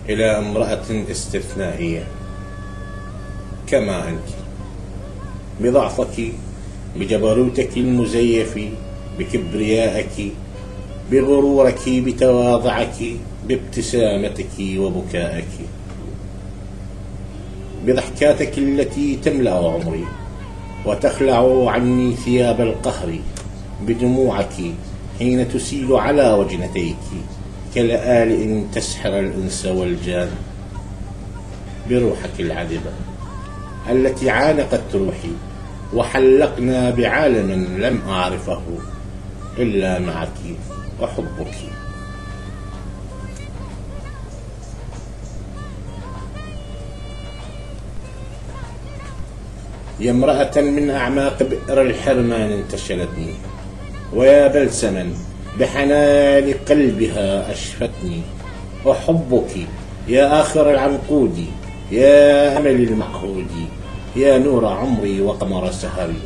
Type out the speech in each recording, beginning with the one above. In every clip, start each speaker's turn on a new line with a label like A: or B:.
A: إلى امرأة استثنائية كما أنت، بضعفك، بجبروتك المزيف، بكبريائك، بغرورك، بتواضعك، بابتسامتك وبكائك، بضحكاتك التي تملأ عمري وتخلع عني ثياب القهر، بدموعك حين تسيل على وجنتيك كلآلئ تسحر الإنس والجان، بروحك العذبة التي عانقت روحي وحلقنا بعالم لم أعرفه إلا معك وحبك. يا امرأة من أعماق بئر الحرمان انتشلتني، ويا بلسما بحنان قلبها أشفتني، وحبك يا آخر العنقود، يا أمل المعهود، يا نور عمري وقمر سهري،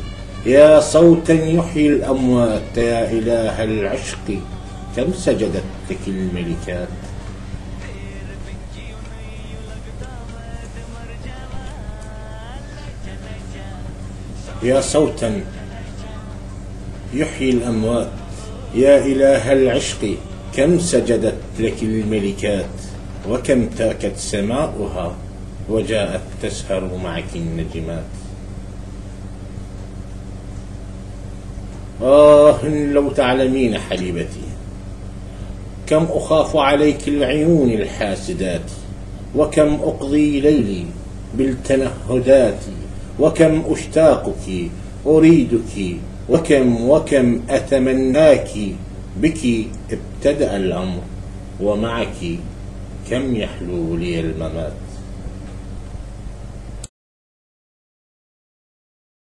A: يا صوتا يحيي الأموات، يا إله العشق كم سجدت لك الملكات. يا صوتا يحيي الأموات، يا إله العشق كم سجدت لك الملكات، وكم تاكت سماؤها وجاءت تسهر معك النجمات. لو تعلمين حبيبتي كم أخاف عليك العيون الحاسدات، وكم أقضي ليلي بالتنهدات، وكم أشتاقك أريدك، وكم أتمناك، بك ابتدأ الأمر ومعك كم يحلو لي الممات.